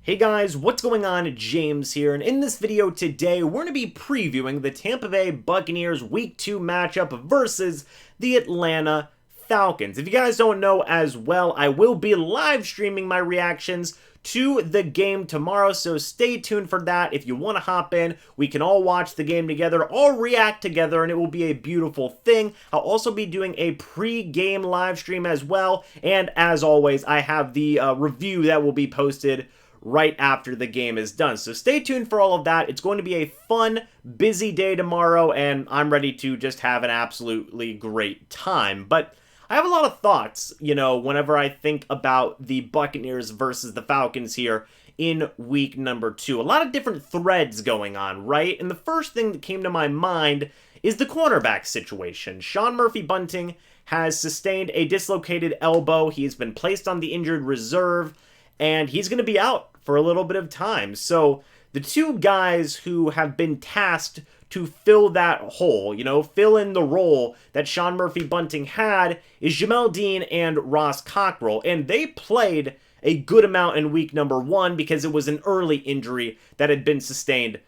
Hey guys, what's going on? James here, and in this video today, we're going to be previewing the Tampa Bay Buccaneers Week 2 matchup versus the Atlanta Falcons. If you guys don't know as well, I will be live streaming my reactions to the game tomorrow, so stay tuned for that. If you want to hop in, we can all watch the game together, all react together, and it will be a beautiful thing. I'll also be doing a pre-game live stream as well, and as always, I have the review that will be posted right after the game is done. So stay tuned for all of that. It's going to be a fun, busy day tomorrow, and I'm ready to just have an absolutely great time. But I have a lot of thoughts, whenever I think about the Buccaneers versus the Falcons here in week number 2. A lot of different threads going on, right? And the first thing that came to my mind is the cornerback situation. Sean Murphy-Bunting has sustained a dislocated elbow. He's been placed on the injured reserve, and he's going to be out for a little bit of time. So the two guys who have been tasked to fill that hole, fill in the role that Sean Murphy-Bunting had, is Jamel Dean and Ross Cockrell. And they played a good amount in week number 1 because it was an early injury that had been sustained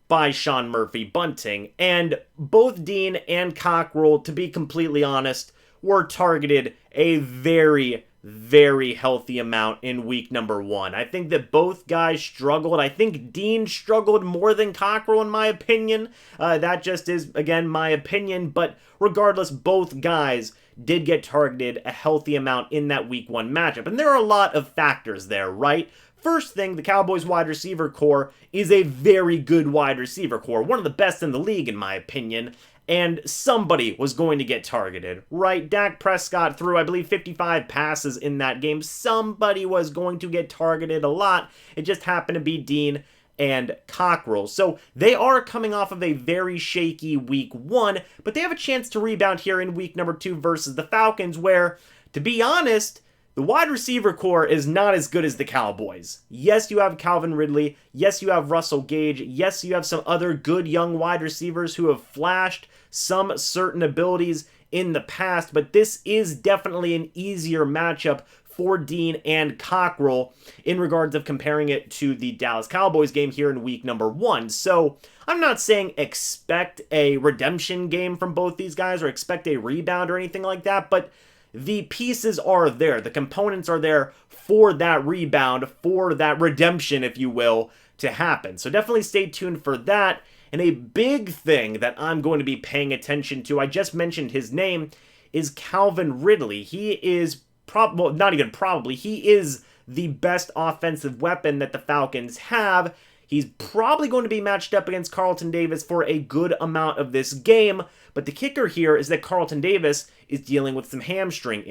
by Sean Murphy-Bunting. And both Dean and Cockrell, to be completely honest, were targeted a very healthy amount in week number 1. I think that both guys struggled. I think Dean struggled more than Cockrell, in my opinion. That just is, again, my opinion. But regardless, both guys did get targeted a healthy amount in that week 1 matchup. And there are a lot of factors there, right? First thing, the Cowboys wide receiver core is a very good wide receiver core. One of the best in the league, in my opinion. And somebody was going to get targeted, right? Dak Prescott threw, I believe, 55 passes in that game. Somebody was going to get targeted a lot. It just happened to be Dean and Cockrell. So they are coming off of a very shaky week 1, but they have a chance to rebound here in week number 2 versus the Falcons, where, to be honest, the wide receiver core is not as good as the Cowboys. Yes, you have Calvin Ridley. Yes, you have Russell Gage. Yes, you have some other good young wide receivers who have flashed some certain abilities in the past, but this is definitely an easier matchup for Dean and Cockrell in regards of comparing it to the Dallas Cowboys game here in week number 1. So I'm not saying expect a redemption game from both these guys or expect a rebound or anything like that, but the pieces are there. The components are there for that rebound, for that redemption, if you will, to happen. So definitely stay tuned for that. And a big thing that I'm going to be paying attention to, I just mentioned his name, is Calvin Ridley. He is he is the best offensive weapon that the Falcons have. He's probably going to be matched up against Carlton Davis for a good amount of this game, but the kicker here is that Carlton Davis is dealing with some hamstring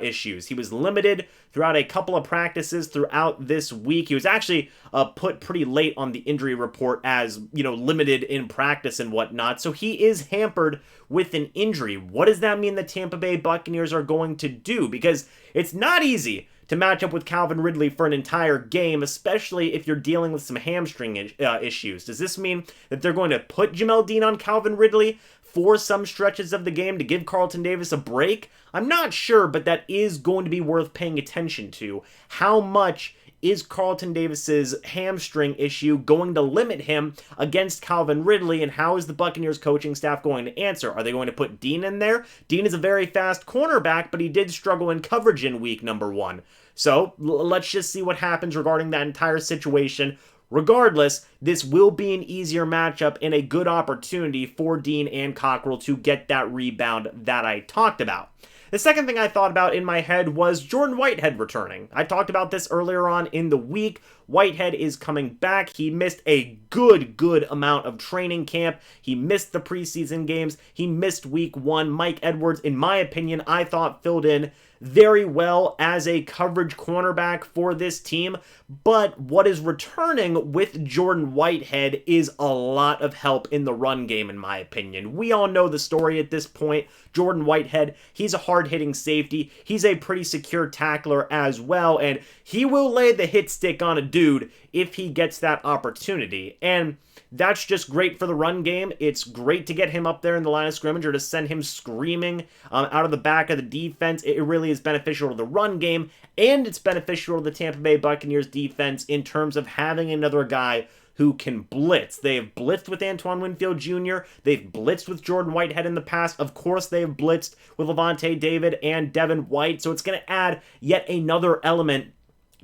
issues. He was limited throughout a couple of practices throughout this week. He was actually put pretty late on the injury report as, limited in practice and whatnot, so he is hampered with an injury. What does that mean the Tampa Bay Buccaneers are going to do? Because it's not easy to match up with Calvin Ridley for an entire game, especially if you're dealing with some hamstring issues. Does this mean that they're going to put Jamel Dean on Calvin Ridley for some stretches of the game to give Carlton Davis a break? I'm not sure, but that is going to be worth paying attention to. How much is Carlton Davis's hamstring issue going to limit him against Calvin Ridley, and how is the Buccaneers coaching staff going to answer? Are they going to put Dean in there? Dean is a very fast cornerback, but he did struggle in coverage in week number 1. So let's just see what happens regarding that entire situation. Regardless, this will be an easier matchup and a good opportunity for Dean and Cockrell to get that rebound that I talked about. The second thing I thought about in my head was Jordan Whitehead returning. I talked about this earlier on in the week. Whitehead is coming back. He missed a good amount of training camp. He missed the preseason games. He missed week 1. Mike Edwards, in my opinion, I thought filled in very well as a coverage cornerback for this team, but what is returning with Jordan Whitehead is a lot of help in the run game, in my opinion. We all know the story at this point. Jordan Whitehead, he's a hard-hitting safety. He's a pretty secure tackler as well, and he will lay the hit stick on a dude if he gets that opportunity. And that's just great for the run game. It's great to get him up there in the line of scrimmage or to send him screaming out of the back of the defense. It really really is beneficial to the run game, and it's beneficial to the Tampa Bay Buccaneers defense in terms of having another guy who can blitz. They have blitzed with Antoine Winfield Jr. They've blitzed with Jordan Whitehead in the past. Of course, they have blitzed with Levante David and Devin White. So it's going to add yet another element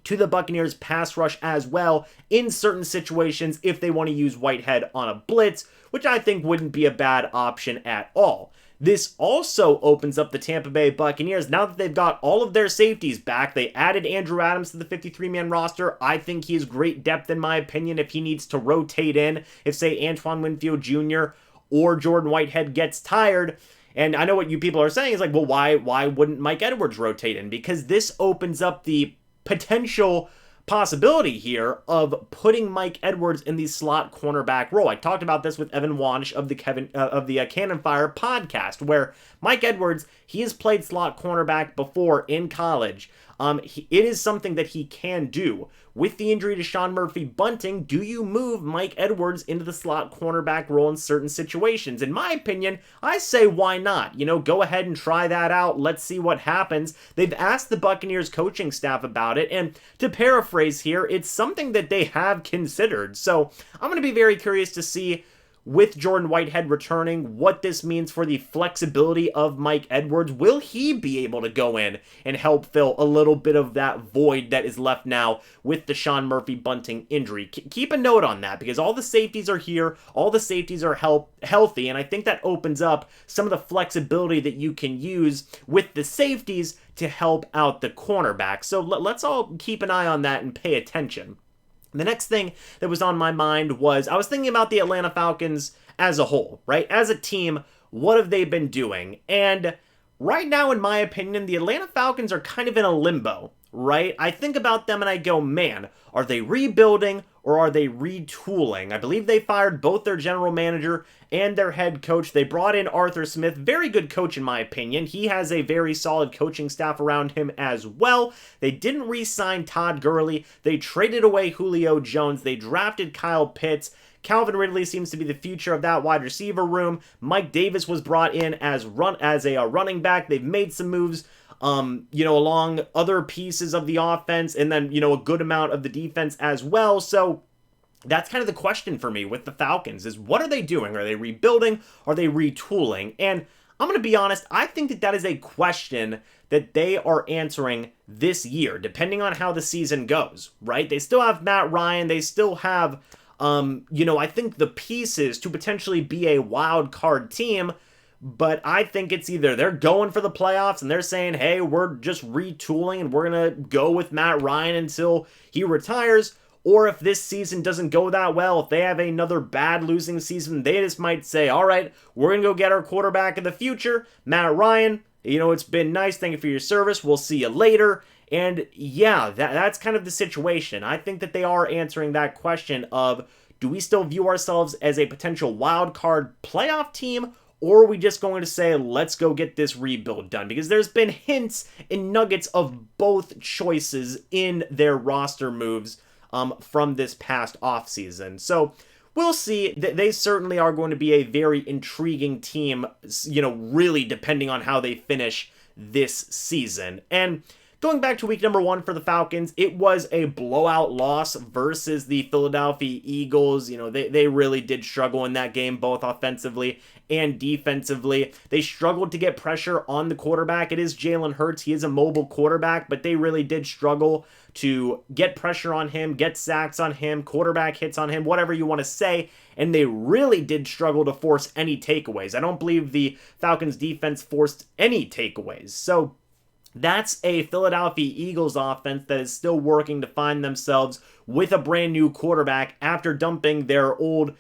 to the Buccaneers pass rush as well in certain situations if they want to use Whitehead on a blitz, which I think wouldn't be a bad option at all. This also opens up the Tampa Bay Buccaneers. Now that they've got all of their safeties back, they added Andrew Adams to the 53-man roster. I think he has great depth in my opinion if he needs to rotate in. If, say, Antoine Winfield Jr. or Jordan Whitehead gets tired. And I know what you people are saying is like, well, why wouldn't Mike Edwards rotate in? Because this opens up the potential possibility here of putting Mike Edwards in the slot cornerback role. I talked about this with Evan Wanish of the Cannon Fire podcast, where Mike Edwards, he has played slot cornerback before in college. It is something that he can do. With the injury to Sean Murphy-Bunting, do you move Mike Edwards into the slot cornerback role in certain situations? In my opinion, I say why not? You know, go ahead and try that out. Let's see what happens. They've asked the Buccaneers coaching staff about it, and to paraphrase here, it's something that they have considered. So I'm going to be very curious to see, with Jordan Whitehead returning, what this means for the flexibility of Mike Edwards. Will he be able to go in and help fill a little bit of that void that is left now with the Sean Murphy-Bunting injury? Keep a note on that, because all the safeties are here, all the safeties are healthy, and I think that opens up some of the flexibility that you can use with the safeties to help out the cornerback. So let's all keep an eye on that and pay attention. The next thing that was on my mind was I was thinking about the Atlanta Falcons as a whole, right? As a team, what have they been doing? And right now, in my opinion, the Atlanta Falcons are kind of in a limbo, right? I think about them and I go, man, are they rebuilding or are they retooling? I believe they fired both their general manager and their head coach. They brought in Arthur Smith, very good coach in my opinion. He has a very solid coaching staff around him as well. They didn't re-sign Todd Gurley. They traded away Julio Jones. They drafted Kyle Pitts. Calvin Ridley seems to be the future of that wide receiver room. Mike Davis was brought in as a running back. They've made some moves along other pieces of the offense, and then, a good amount of the defense as well. So that's kind of the question for me with the Falcons is, what are they doing? Are they rebuilding? Are they retooling? And I'm going to be honest, I think that is a question that they are answering this year, depending on how the season goes, right? They still have Matt Ryan. They still have, I think the pieces to potentially be a wild card team. But I think it's either they're going for the playoffs and they're saying, hey, we're just retooling and we're going to go with Matt Ryan until he retires. Or if this season doesn't go that well, if they have another bad losing season, they just might say, all right, we're going to go get our quarterback of the future, Matt Ryan. It's been nice. Thank you for your service. We'll see you later. And yeah, that's kind of the situation. I think that they are answering that question of, do we still view ourselves as a potential wild card playoff team? Or are we just going to say, let's go get this rebuild done? Because there's been hints and nuggets of both choices in their roster moves from this past offseason. So we'll see. They certainly are going to be a very intriguing team, really depending on how they finish this season. And going back to week number 1 for the Falcons, it was a blowout loss versus the Philadelphia Eagles. They really did struggle in that game, both offensively and defensively. They struggled to get pressure on the quarterback. It is Jalen Hurts. He is a mobile quarterback, but they really did struggle to get pressure on him, get sacks on him, quarterback hits on him, whatever you want to say, and they really did struggle to force any takeaways. I don't believe the Falcons defense forced any takeaways. So that's a Philadelphia Eagles offense that is still working to find themselves with a brand new quarterback after dumping their old,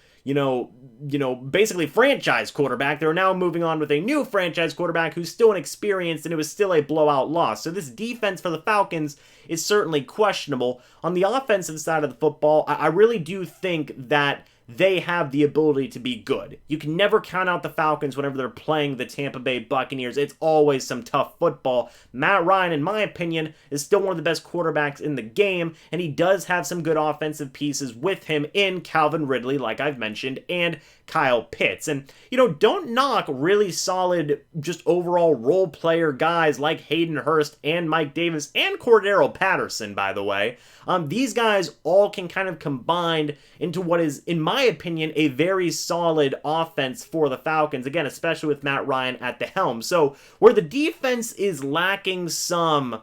basically franchise quarterback. They're now moving on with a new franchise quarterback who's still inexperienced, and it was still a blowout loss. So this defense for the Falcons is certainly questionable. On the offensive side of the football, I really do think that they have the ability to be good. You can never count out the Falcons whenever they're playing the Tampa Bay Buccaneers. It's always some tough football. Matt Ryan, in my opinion, is still one of the best quarterbacks in the game, and he does have some good offensive pieces with him in Calvin Ridley, like I've mentioned, and Kyle Pitts. And, don't knock really solid, just overall role player guys like Hayden Hurst and Mike Davis and Cordero Patterson, by the way. These guys all can kind of combine into what is, in my opinion, a very solid offense for the Falcons. Again, especially with Matt Ryan at the helm. So where the defense is lacking some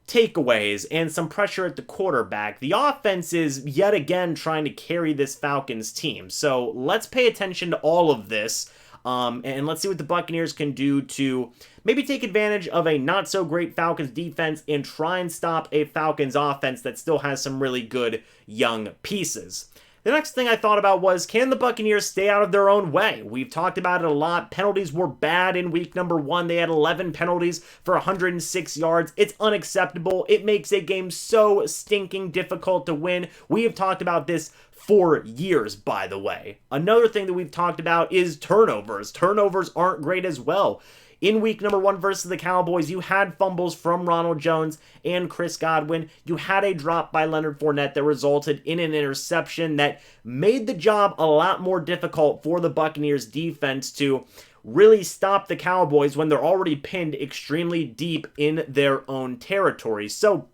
takeaways and some pressure at the quarterback, the offense is yet again trying to carry this Falcons team. So let's pay attention to all of this. And let's see what the Buccaneers can do to maybe take advantage of a not-so-great Falcons defense and try and stop a Falcons offense that still has some really good young pieces. The next thing I thought about was, can the Buccaneers stay out of their own way? We've talked about it a lot. Penalties were bad in week number 1. They had 11 penalties for 106 yards. It's unacceptable. It makes a game so stinking difficult to win. We have talked about this for years, by the way. Another thing that we've talked about is turnovers. Turnovers aren't great as well. In week number 1 versus the Cowboys, you had fumbles from Ronald Jones and Chris Godwin. You had a drop by Leonard Fournette that resulted in an interception that made the job a lot more difficult for the Buccaneers defense to really stop the Cowboys when they're already pinned extremely deep in their own territory. So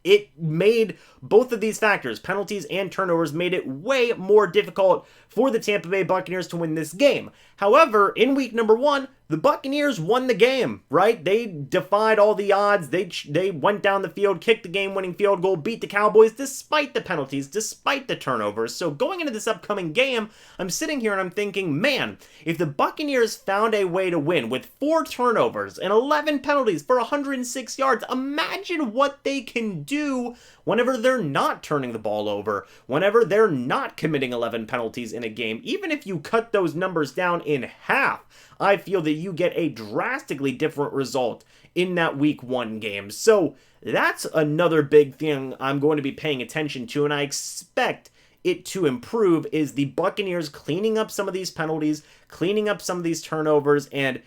it made both of these factors, penalties and turnovers, made it way more difficult for the Tampa Bay Buccaneers to win this game. However, in week number 1, the Buccaneers won the game, right? They defied all the odds. They went down the field, kicked the game-winning field goal, beat the Cowboys despite the penalties, despite the turnovers. So going into this upcoming game, I'm sitting here and I'm thinking, man, if the Buccaneers found a way to win with 4 turnovers and 11 penalties for 106 yards, imagine what they can do whenever they're not turning the ball over, whenever they're not committing 11 penalties in a game. Even if you cut those numbers down in half, I feel that you get a drastically different result in that week 1 game. So that's another big thing I'm going to be paying attention to, and I expect it to improve, is the Buccaneers cleaning up some of these penalties, cleaning up some of these turnovers, and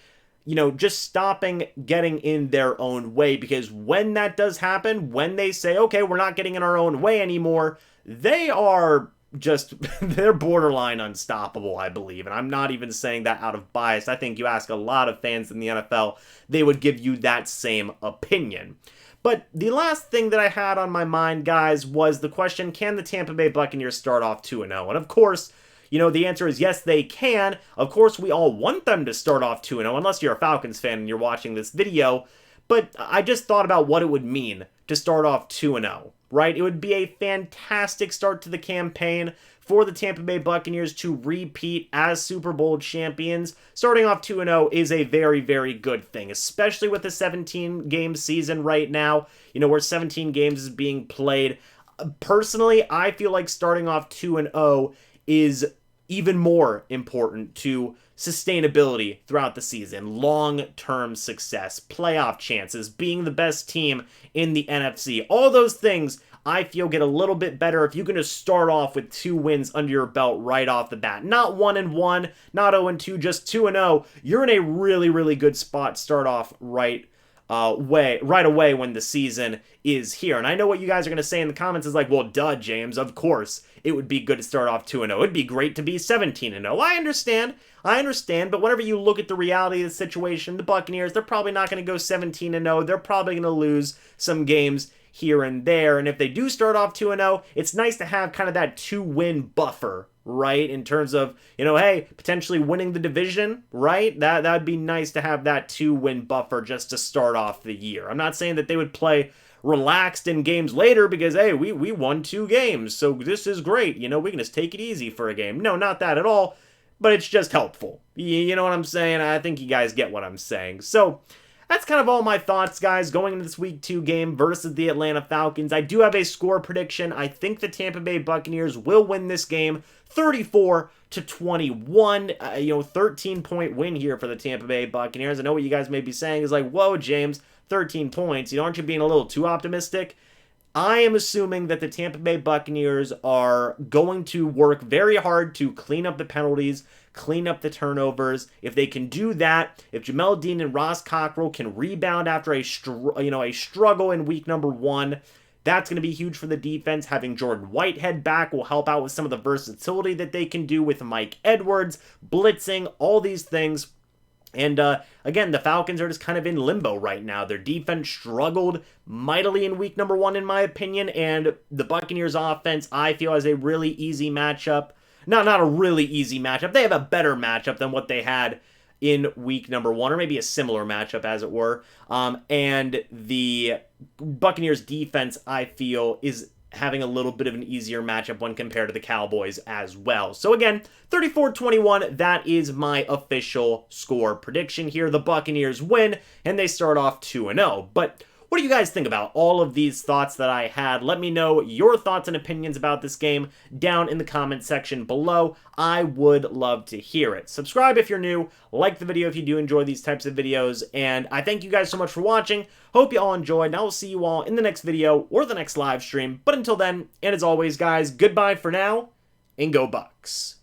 just stopping getting in their own way. Because when that does happen, when they say, okay, we're not getting in our own way anymore, they are just, they're borderline unstoppable, I believe. And I'm not even saying that out of bias. I think you ask a lot of fans in the NFL, they would give you that same opinion. But the last thing that I had on my mind, guys, was the question, can the Tampa Bay Buccaneers start off 2-0? And of course, the answer is yes, they can. Of course, we all want them to start off 2-0, unless you're a Falcons fan and you're watching this video. But I just thought about what it would mean to start off 2-0, right? It would be a fantastic start to the campaign for the Tampa Bay Buccaneers to repeat as Super Bowl champions. Starting off 2-0 is a very, very good thing, especially with the 17-game season right now, where 17 games is being played. Personally, I feel like starting off 2-0 is even more important to sustainability throughout the season, long-term success, playoff chances, being the best team in the NFC. All those things I feel get a little bit better if you're going to start off with 2 wins under your belt right off the bat. Not 1-1, not 0-2, just 2-0. You're in a really, really good spot. Start off right away when the season is here. And I know what you guys are going to say in the comments is like, well, duh, James, of course it would be good to start off 2-0. It'd be great to be 17-0. I understand, but whenever you look at the reality of the situation, the Buccaneers, they're probably not going to go 17-0. They're probably going to lose some games here and there. And if they do start off 2-0, it's nice to have kind of that 2-win buffer, right? In terms of, hey, potentially winning the division, right? That'd be nice to have that 2-win buffer just to start off the year. I'm not saying that they would play relaxed in games later because, hey, we won 2 games, so this is great. We can just take it easy for a game. No, not that at all, but it's just helpful. You know what I'm saying? I think you guys get what I'm saying. So that's kind of all my thoughts, guys, going into this week 2 game versus the Atlanta Falcons. I do have a score prediction. I think the Tampa Bay Buccaneers will win this game 34-21. 13-point win here for the Tampa Bay Buccaneers. I know what you guys may be saying is like, whoa, James, 13 points. Aren't you being a little too optimistic? I am assuming that the Tampa Bay Buccaneers are going to work very hard to clean up the penalties, clean up the turnovers. If they can do that, if Jamel Dean and Ross Cockrell can rebound after a struggle in week number 1, that's going to be huge for the defense. Having Jordan Whitehead back will help out with some of the versatility that they can do with Mike Edwards, blitzing, all these things. And again, the Falcons are just kind of in limbo right now. Their defense struggled mightily in week number 1, in my opinion, and the Buccaneers offense, I feel, has a really easy matchup. Not a really easy matchup. They have a better matchup than what they had in week number 1, or maybe a similar matchup, as it were. And the Buccaneers defense, I feel, is having a little bit of an easier matchup when compared to the Cowboys as well. So again, 34-21, that is my official score prediction here. The Buccaneers win, and they start off 2-0. But what do you guys think about all of these thoughts that I had? Let me know your thoughts and opinions about this game down in the comment section below. I would love to hear it. Subscribe if you're new, like the video if you do enjoy these types of videos, and I thank you guys so much for watching. Hope you all enjoyed, and I will see you all in the next video or the next live stream. But until then, and as always, guys, goodbye for now, and go Bucs.